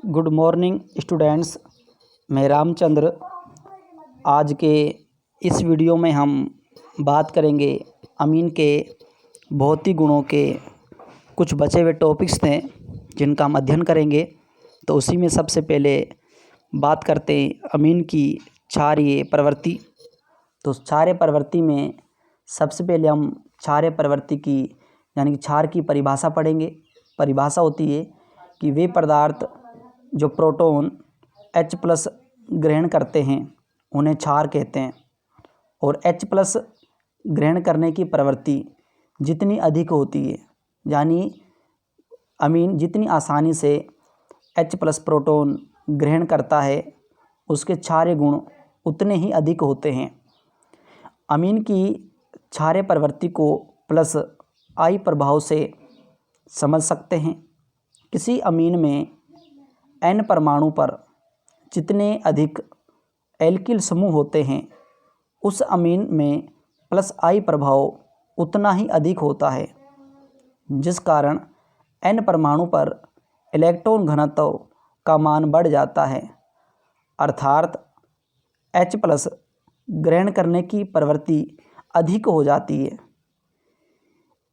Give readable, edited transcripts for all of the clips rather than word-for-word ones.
Good morning students. मैं रामचंद्र। आज के इस वीडियो में हम बात करेंगे अमीन के भौतिक गुणों के कुछ बचे हुए टॉपिक्स थे जिनका हम अध्ययन करेंगे। तो उसी में सबसे पहले बात करते हैं अमीन की क्षारीय प्रवृत्ति। तो क्षारीय प्रवृत्ति में सबसे पहले हम क्षारीय प्रवृत्ति की यानी कि क्षार की परिभाषा पढ़ेंगे। परिभाषा होती है कि वे पदार्थ जो प्रोटॉन H+ ग्रहण करते हैं उन्हें क्षार कहते हैं, और H+ ग्रहण करने की प्रवृत्ति जितनी अधिक होती है यानी अमीन जितनी आसानी से H+ प्रोटॉन ग्रहण करता है उसके क्षारीय गुण उतने ही अधिक होते हैं। अमीन की क्षारीय प्रवृत्ति को +I प्रभाव से समझ सकते हैं। किसी अमीन में N परमाणु पर जितने अधिक एल्किल समूह होते हैं उस अमीन में +I प्रभाव उतना ही अधिक होता है, जिस कारण N परमाणु पर इलेक्ट्रॉन घनत्व का मान बढ़ जाता है, अर्थात H+ ग्रहण करने की प्रवृत्ति अधिक हो जाती है।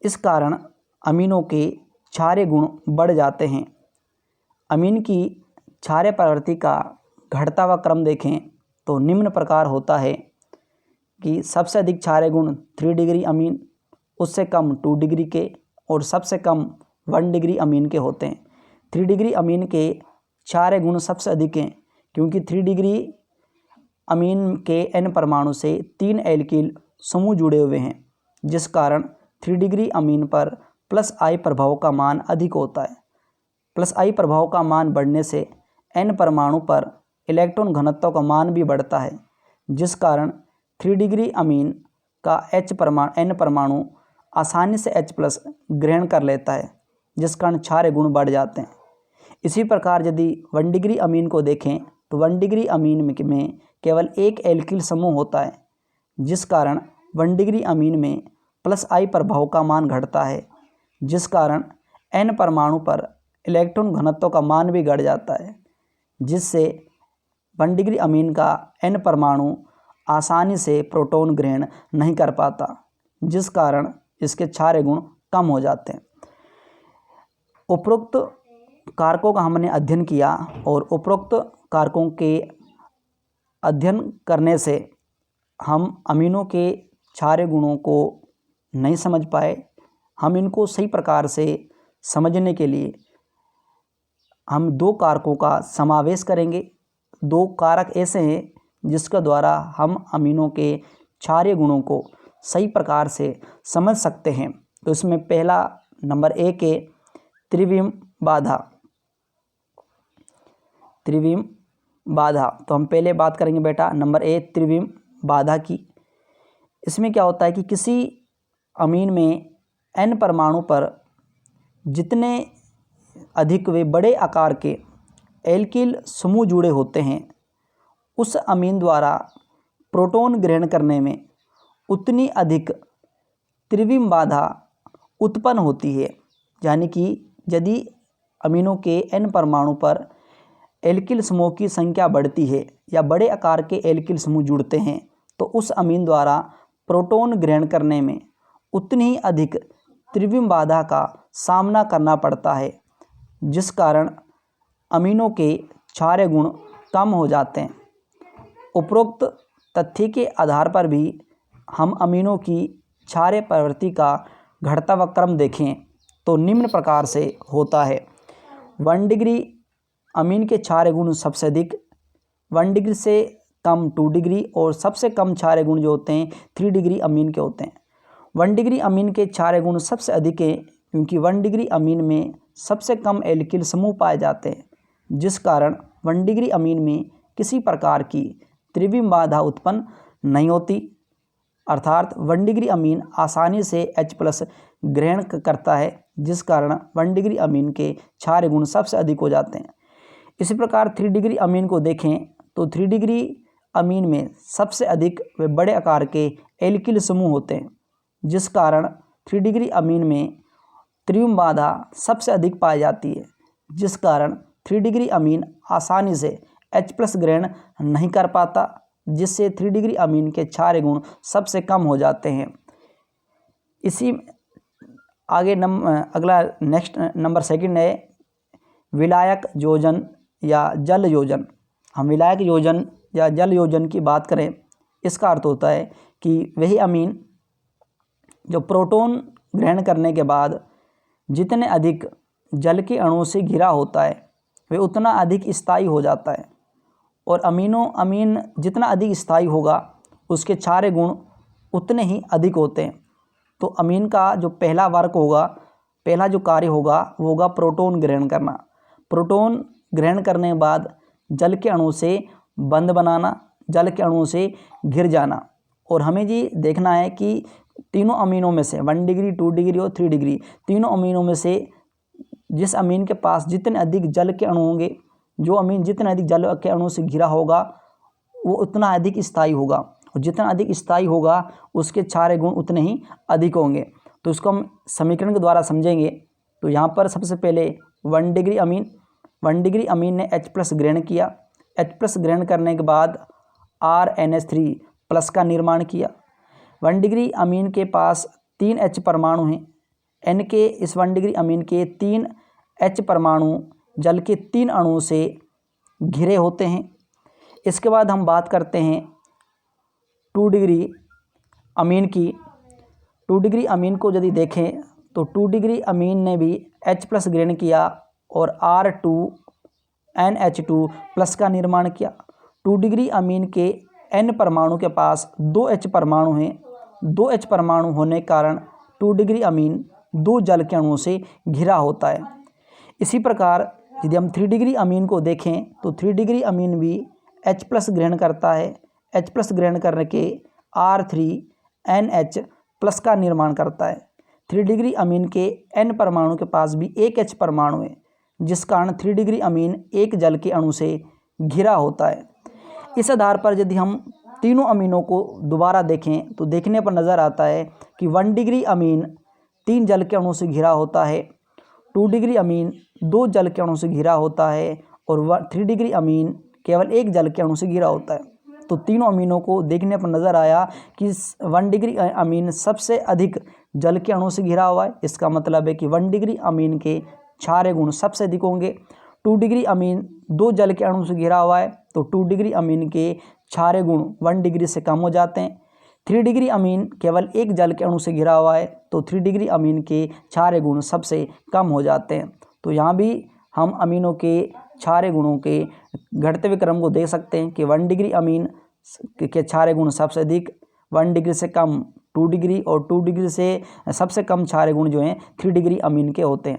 इस कारण अमीनों के क्षारीय गुण बढ़ जाते हैं। अमीन की क्षारीय प्रवृत्ति का घटता हुआ क्रम देखें तो निम्न प्रकार होता है कि सबसे अधिक क्षारीय गुण 3 डिग्री अमीन, उससे कम 2 डिग्री के और सबसे कम 1 डिग्री अमीन के होते हैं। 3 डिग्री अमीन के क्षारीय गुण सबसे अधिक हैं क्योंकि 3 डिग्री अमीन के N परमाणु से 3 एल्किल समूह जुड़े हुए हैं, जिस कारण 3 डिग्री अमीन पर +I प्रभाव का मान अधिक होता है। +I प्रभाव का मान बढ़ने से N परमाणु पर इलेक्ट्रॉन घनत्व का मान भी बढ़ता है, जिस कारण 3 डिग्री अमीन का N परमाणु आसानी से H+ ग्रहण कर लेता है, जिस कारण क्षारीय गुण बढ़ जाते हैं। इसी प्रकार यदि 1 डिग्री अमीन को देखें तो 1 डिग्री अमीन में केवल एक एल्किल समूह होता है, जिस कारण 1 डिग्री अमीन में +I प्रभाव का मान घटता है, जिस कारण N परमाणु पर इलेक्ट्रॉन घनत्व का मान भी घट जाता है, जिससे 1 डिग्री अमीन का N परमाणु आसानी से प्रोटॉन ग्रहण नहीं कर पाता, जिस कारण इसके क्षारीय गुण कम हो जाते हैं। उपरोक्त कारकों का हमने अध्ययन किया और उपरोक्त कारकों के अध्ययन करने से हम अमीनों के क्षारीय गुणों को नहीं समझ पाए। हम इनको सही प्रकार से समझने के लिए हम 2 कारकों का समावेश करेंगे। 2 कारक ऐसे हैं जिसके द्वारा हम अमीनों के क्षारीय गुणों को सही प्रकार से समझ सकते हैं। तो इसमें पहला नंबर 1 है त्रिविम बाधा। त्रिविम बाधा तो हम पहले बात करेंगे बेटा नंबर 1 त्रिविम बाधा की। इसमें क्या होता है कि किसी अमीन में N परमाणु पर जितने अधिक वे बड़े आकार के एल्किल समूह जुड़े होते हैं उस अमीन द्वारा प्रोटॉन ग्रहण करने में उतनी अधिक त्रिविम बाधा उत्पन्न होती है। यानी कि यदि अमीनों के N परमाणु पर एल्किल समूह की संख्या बढ़ती है या बड़े आकार के एल्किल समूह जुड़ते हैं तो उस अमीन द्वारा प्रोटॉन ग्रहण करने में उतनी ही अधिक त्रिविम बाधा का सामना करना पड़ता है, जिस कारण अमीनों के क्षारीय गुण कम हो जाते हैं। उपरोक्त तथ्य के आधार पर भी हम अमीनों की क्षारीय प्रवृत्ति का घटता हुआ क्रम देखें तो निम्न प्रकार से होता है। 1 डिग्री अमीन के क्षारीय गुण सबसे अधिक, 1 डिग्री से कम 2 डिग्री और सबसे कम क्षारीय गुण जो होते हैं 3 डिग्री अमीन के होते हैं। 1 डिग्री अमीन के क्षारीय गुण सबसे अधिक हैं क्योंकि 1 डिग्री अमीन में सबसे कम एल्किल समूह पाए जाते हैं, जिस कारण 1 डिग्री अमीन में किसी प्रकार की त्रिविम बाधा उत्पन्न नहीं होती, अर्थात 1 डिग्री अमीन आसानी से H+ ग्रहण करता है, जिस कारण 1 डिग्री अमीन के क्षारीय गुण सबसे अधिक हो जाते हैं। इसी प्रकार 3 डिग्री अमीन को देखें तो 3 डिग्री अमीन में सबसे अधिक वे बड़े आकार के एल्किल समूह होते हैं, जिस कारण 3 डिग्री अमीन में त्रिविम बाधा सबसे अधिक पाई जाती है, जिस कारण 3 डिग्री अमीन आसानी से H+ ग्रहण नहीं कर पाता, जिससे 3 डिग्री अमीन के क्षारीय गुण सबसे कम हो जाते हैं। इसी आगे अगला नेक्स्ट नंबर सेकंड है विलायक योजन या जल योजन। हम विलायक योजन या जल योजन की बात करें, इसका अर्थ होता है कि वही अमीन जो प्रोटॉन ग्रहण करने के बाद जितने अधिक जल के अणुओं से घिरा होता है वह उतना अधिक स्थायी हो जाता है, और अमीन जितना अधिक स्थायी होगा उसके क्षारीय गुण उतने ही अधिक होते हैं। तो अमीन का जो पहला वर्क होगा, पहला जो कार्य होगा वो होगा प्रोटॉन ग्रहण करना। प्रोटॉन ग्रहण करने के बाद जल के अणु से बंध बनाना, जल के अणुओं से घिर जाना। और हमें जी देखना है कि तीनों अमीनों में से 1 डिग्री, 2 डिग्री और 3 डिग्री, तीनों अमीनों में से जिस अमीन के पास जितने अधिक जल के अणु होंगे, जो अमीन जितने अधिक जल के अणु से घिरा होगा वो उतना अधिक स्थायी होगा, और जितना अधिक स्थायी होगा उसके क्षारीय गुण उतने ही अधिक होंगे। तो इसको हम समीकरण के द्वारा समझेंगे। तो यहाँ पर सबसे पहले 1 डिग्री अमीन ने H+ ग्रहण किया। H+ ग्रहण करने के बाद RNH3+ का निर्माण किया। 1 डिग्री अमीन के पास 3 H परमाणु हैं। N के इस 1 डिग्री अमीन के 3 H परमाणु जल के 3 अणुओं से घिरे होते हैं। इसके बाद हम बात करते हैं 2 डिग्री अमीन की। 2 डिग्री अमीन को यदि देखें तो 2 डिग्री अमीन ने भी H+ ग्रहण किया और R2NH2+ का निर्माण किया। 2 डिग्री अमीन के N परमाणु के पास 2 H परमाणु हैं। 2 H परमाणु होने के कारण 2 डिग्री अमीन 2 जल के अणुओं से घिरा होता है। इसी प्रकार यदि हम 3 डिग्री अमीन को देखें तो 3 डिग्री अमीन भी H+ ग्रहण करता है। H+ ग्रहण करने के R3NH+ का निर्माण करता है। 3 डिग्री अमीन के N परमाणु के पास भी 1 H परमाणु है, जिस कारण 3 डिग्री अमीन एक जल के अणु से घिरा होता है। इस आधार पर यदि हम तीनों अमीनों को दोबारा देखें तो देखने पर नज़र आता है कि 1 डिग्री अमीन 3 जल के अणु से घिरा होता है, 2 डिग्री अमीन 2 जल के अणु से घिरा होता है, और 3 डिग्री अमीन केवल 1 जल के अणु से घिरा होता है। तो तीनों अमीनों को देखने पर नज़र आया कि 1 डिग्री अमीन सबसे अधिक जल के अणु से घिरा हुआ है। इसका मतलब है कि 1 डिग्री अमीन के क्षारीय गुण सबसे अधिक होंगे। 2 डिग्री अमीन 2 जल के अणु से घिरा हुआ है, तो 2 डिग्री अमीन के क्षारीय गुण 1 डिग्री से कम हो जाते हैं। 3 डिग्री अमीन केवल 1 जल के अणु से घिरा हुआ है, तो 3 डिग्री अमीन के क्षारीय गुण सबसे कम हो जाते हैं। तो यहाँ भी हम अमीनों के क्षारीय गुणों के घटते हुए क्रम को देख सकते हैं कि 1 डिग्री अमीन के क्षारीय गुण सबसे अधिक, 1 डिग्री से कम 2 डिग्री, और 2 डिग्री से सबसे कम क्षारीय गुण जो हैं 3 डिग्री अमीन के होते हैं।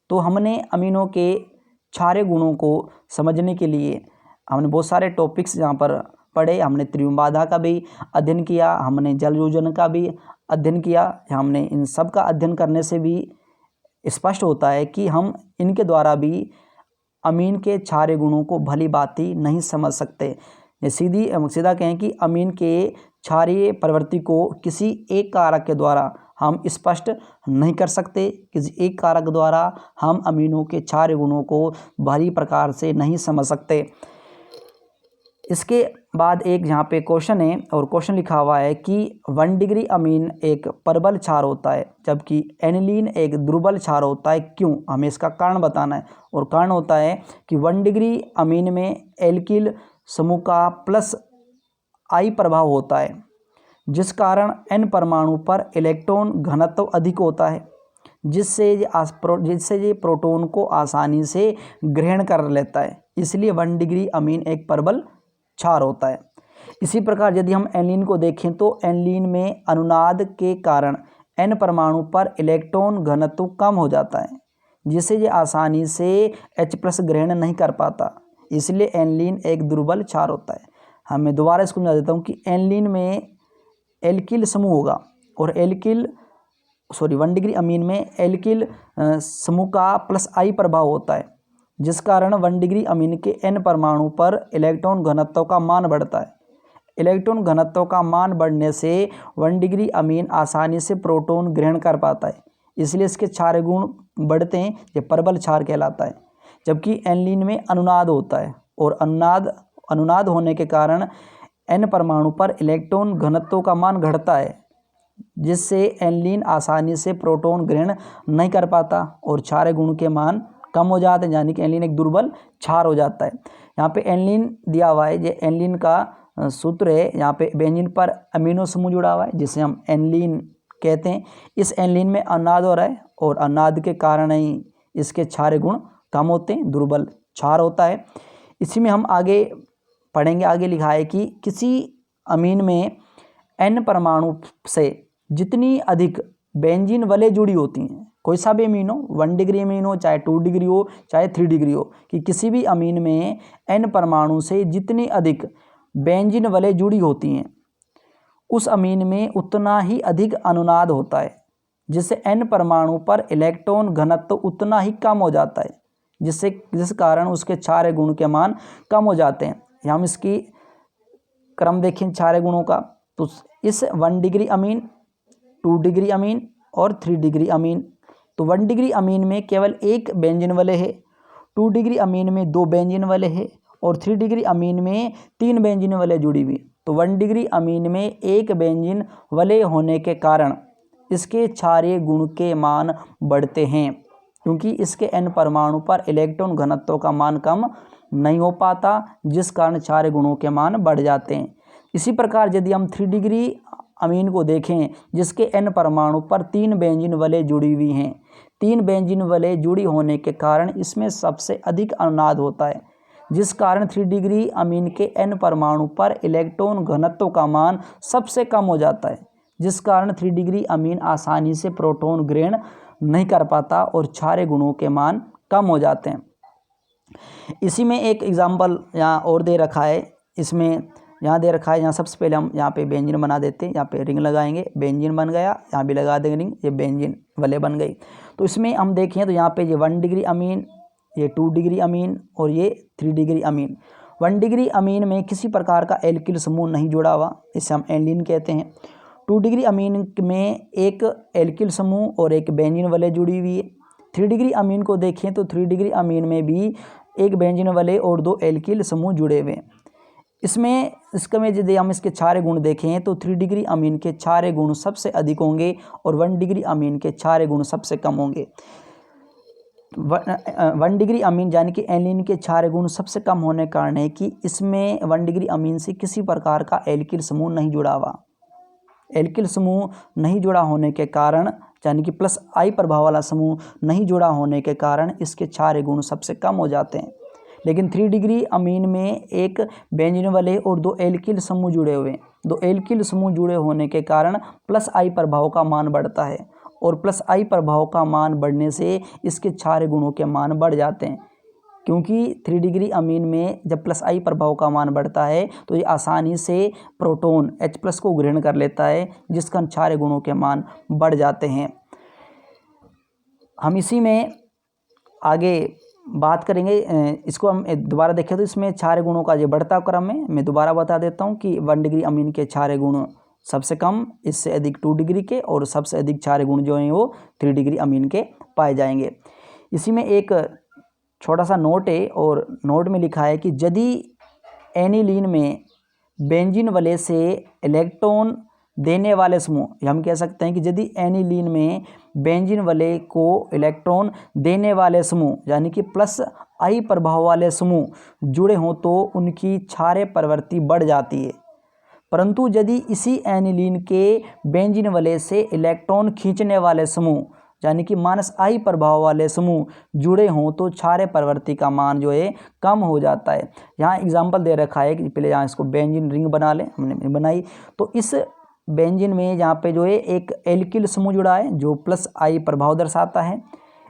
तो हमने अमीनों के क्षारीय गुणों को समझने के लिए हमने बहुत सारे टॉपिक्स यहाँ पर पढ़े। हमने त्रिविम बाधा का भी अध्ययन किया, हमने जल योजन का भी अध्ययन किया। हमने इन सब का अध्ययन करने से भी स्पष्ट होता है कि हम इनके द्वारा भी अमीन के क्षारीय गुणों को भली भांति नहीं समझ सकते। सीधा कहें कि अमीन के क्षारीय प्रवृत्ति को किसी एक कारक के द्वारा हम स्पष्ट नहीं कर सकते। किसी एक कारक द्वारा हम अमीनों के क्षारीय गुणों को भली प्रकार से नहीं समझ सकते। इसके बाद एक यहाँ पे क्वेश्चन है, और क्वेश्चन लिखा हुआ है कि 1 डिग्री अमीन एक प्रबल क्षार होता है जबकि एनिलीन एक दुर्बल क्षार होता है, क्यों? हमें इसका कारण बताना है। और कारण होता है कि 1 डिग्री अमीन में एल्किल समूह का +I प्रभाव होता है, जिस कारण N परमाणु पर इलेक्ट्रॉन घनत्व अधिक होता है, जिससे ये प्रोटॉन को आसानी से ग्रहण कर लेता है। इसलिए 1 डिग्री अमीन एक प्रबल क्षार होता है। इसी प्रकार यदि हम एनिलीन को देखें तो एनिलीन में अनुनाद के कारण N परमाणु पर इलेक्ट्रॉन घनत्व कम हो जाता है, जिससे ये आसानी से H+ ग्रहण नहीं कर पाता। इसलिए एनिलीन एक दुर्बल क्षार होता है। मैं दोबारा इसको समझा देता हूँ कि एनिलीन में एल्किल समूह होगा, और 1 डिग्री अमीन में एल्किल समूह का +I प्रभाव होता है, जिस कारण 1 डिग्री अमीन के N परमाणु पर इलेक्ट्रॉन घनत्व का मान बढ़ता है। इलेक्ट्रॉन घनत्व का मान बढ़ने से 1 डिग्री अमीन आसानी से प्रोटॉन ग्रहण कर पाता है, इसलिए इसके क्षारीय गुण बढ़ते हैं। ये प्रबल क्षार कहलाता है। जबकि एनिलीन में अनुनाद होता है और अनुनाद होने के कारण N परमाणु पर इलेक्ट्रॉन घनत्व का मान घटता है, जिससे एनिलीन आसानी से प्रोटॉन ग्रहण नहीं कर पाता और क्षारीय गुण के मान कम हो जाते हैं, यानी कि एनिलीन एक दुर्बल क्षार हो जाता है। यहाँ पे एनिलीन दिया हुआ है, ये एनिलीन का सूत्र है। यहाँ पे बेंजीन पर अमीनो समूह जुड़ा हुआ है जिसे हम एनिलीन कहते हैं। इस एनिलीन में अनुनाद हो रहा है और अनुनाद के कारण ही इसके क्षारीय गुण कम होते हैं, दुर्बल क्षार होता है। इसी में हम आगे पढ़ेंगे, आगे लिखा है कि किसी अमीन में N परमाणु से जितनी अधिक बेंजीन वलय जुड़ी होती हैं, कोई सा भी अमीन हो, 1 डिग्री अमीन हो, चाहे 2 डिग्री हो, चाहे 3 डिग्री हो, कि किसी भी अमीन में N परमाणु से जितनी अधिक बेंजीन वलय जुड़ी होती हैं उस अमीन में उतना ही अधिक अनुनाद होता है, जिससे N परमाणु पर इलेक्ट्रॉन घनत्व उतना ही कम हो जाता है, जिस कारण उसके क्षारीय गुण के मान कम हो जाते हैं। यहाँ हम इसकी क्रम देखें क्षारीय गुणों का, तो इस 1 डिग्री अमीन, 2 डिग्री अमीन और 3 डिग्री अमीन, तो 1 डिग्री अमीन में केवल एक बेंजीन वलय है, 2 डिग्री अमीन में 2 बेंजीन वलय है और 3 डिग्री अमीन में 3 बेंजीन वलय जुड़ी हुई। तो 1 डिग्री अमीन में एक बेंजीन वलय होने के कारण इसके क्षारीय गुण के मान बढ़ते हैं, क्योंकि इसके N परमाणु पर इलेक्ट्रॉन घनत्व का मान कम नहीं हो पाता, जिस कारण क्षारीय गुणों के मान बढ़ जाते हैं। इसी प्रकार यदि हम 3 डिग्री अमीन को देखें, जिसके N परमाणु पर 3 बेंजीन वलय जुड़ी हुई हैं, 3 बेंजीन वलय जुड़ी होने के कारण इसमें सबसे अधिक अनुनाद होता है, जिस कारण 3 डिग्री अमीन के N परमाणु पर इलेक्ट्रॉन घनत्व का मान सबसे कम हो जाता है, जिस कारण 3 डिग्री अमीन आसानी से प्रोटॉन ग्रहण नहीं कर पाता और क्षारीय गुणों के मान कम हो जाते हैं। इसी में एक एग्जाम्पल यहाँ और दे रखा है, इसमें यहाँ दे रखा है, यहाँ सबसे पहले हम यहाँ पे बेंजीन बना देते हैं, यहाँ पे रिंग लगाएंगे, बेंजीन बन गया, यहाँ भी लगा देंगे रिंग, ये बेंजीन वलय बन गई। तो इसमें हम देखें तो यहाँ पे ये 1 डिग्री अमीन, ये 2 डिग्री अमीन और ये 3 डिग्री अमीन। 1 डिग्री अमीन में किसी प्रकार का एल्किल समूह नहीं जुड़ा हुआ, इसे हम एनिलीन कहते हैं। 2 डिग्री अमीन में एक एल्किल समूह और एक बेंजीन वलय जुड़ी हुई है। 3 डिग्री अमीन को देखें तो 3 डिग्री अमीन में भी एक बेंजीन वलय और 2 एल्किल समूह जुड़े हुए हैं। इसमें यदि हम इसके क्षारीय गुण देखें तो 3 डिग्री अमीन के क्षारीय गुण सबसे अधिक होंगे और 1 डिग्री अमीन के क्षारीय गुण सबसे कम होंगे। 1 डिग्री अमीन यानी कि एनिलीन के क्षारीय गुण सबसे कम होने के कारण है कि इसमें 1 डिग्री अमीन से किसी प्रकार का एल्किल समूह नहीं जुड़ा हुआ। एल्किल समूह नहीं जुड़ा होने के कारण, यानी कि प्लस आई प्रभाव वाला समूह नहीं जुड़ा होने के कारण इसके क्षारीय गुण सबसे कम हो जाते हैं। लेकिन 3 डिग्री अमीन में एक बेंजीन वलय और 2 एल्किल समूह जुड़े हुए हैं। 2 एल्किल समूह जुड़े होने के कारण प्लस आई प्रभाव का मान बढ़ता है और प्लस आई प्रभाव का मान बढ़ने से इसके क्षारीय गुणों के मान बढ़ जाते हैं, क्योंकि 3 डिग्री अमीन में जब प्लस आई प्रभाव का मान बढ़ता है तो ये आसानी से प्रोटॉन H+ को ग्रहण कर लेता है, जिस कारण क्षारीय गुणों के मान बढ़ जाते हैं। हम इसी में आगे बात करेंगे, इसको हम दोबारा देखें तो इसमें क्षारीय गुणों का जो बढ़ता क्रम है, मैं दोबारा बता देता हूँ कि 1 डिग्री अमीन के क्षारीय गुण सबसे कम, इससे अधिक 2 डिग्री के और सबसे अधिक क्षारीय गुण जो हैं वो 3 डिग्री अमीन के पाए जाएंगे। इसी में एक छोटा सा नोट है और नोट में लिखा है कि यदि एनिलीन में बेंजीन वलय से इलेक्ट्रॉन देने वाले समूह, हम कह सकते हैं कि यदि एनिलीन में बेंजीन वलय को इलेक्ट्रॉन देने वाले समूह यानी कि प्लस आई प्रभाव वाले समूह जुड़े हों तो उनकी क्षारीय प्रवृत्ति बढ़ जाती है। परंतु यदि इसी एनिलीन के बेंजीन वलय से इलेक्ट्रॉन खींचने वाले समूह यानी कि माइनस आई प्रभाव वाले समूह जुड़े हों तो क्षारीय प्रवृत्ति का मान जो है कम हो जाता है। यहाँ एग्जाम्पल दे रखा है कि पहले यहाँ इसको बेंजीन रिंग बना लें, हमने बनाई, तो इस बेंजीन में यहाँ पे जो है एक एल्किल समूह जुड़ा है जो प्लस आई प्रभाव दर्शाता है।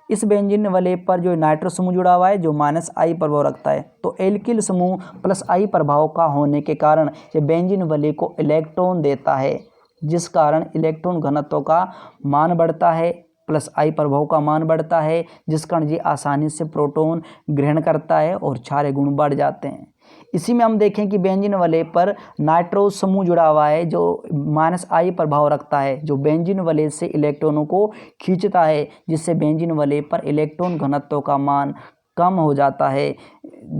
इस बेंजीन वलय पर जो नाइट्रो समूह जुड़ा हुआ है जो माइनस आई प्रभाव रखता है। तो एल्किल समूह प्लस आई प्रभाव का होने के कारण ये बेंजीन वलय को इलेक्ट्रॉन देता है, जिस कारण इलेक्ट्रॉन घनत्व का मान बढ़ता है, प्लस आई प्रभाव का मान बढ़ता है, जिस कारण ये आसानी से प्रोटॉन ग्रहण करता है और क्षारीय गुण बढ़ जाते हैं। इसी में हम देखें कि बेंजीन वलय पर नाइट्रो समूह जुड़ा हुआ है जो माइनस आई प्रभाव रखता है, जो बेंजीन वलय से इलेक्ट्रॉनों को खींचता है, जिससे बेंजीन वलय पर इलेक्ट्रॉन घनत्व का मान कम हो जाता है,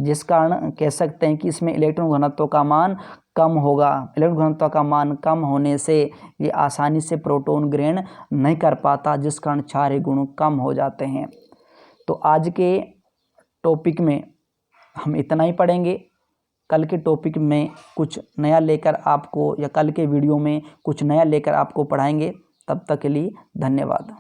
जिस कारण कह सकते हैं कि इसमें इलेक्ट्रॉन घनत्व का मान कम होगा। इलेक्ट्रॉन घनत्व का मान कम होने से ये आसानी से प्रोटॉन ग्रहण नहीं कर पाता, जिस कारण क्षारीय गुण कम हो जाते हैं। तो आज के टॉपिक में हम इतना ही पढ़ेंगे। कल के टॉपिक में कुछ नया लेकर आपको, या कल के वीडियो में कुछ नया लेकर आपको पढ़ाएंगे। तब तक के लिए धन्यवाद।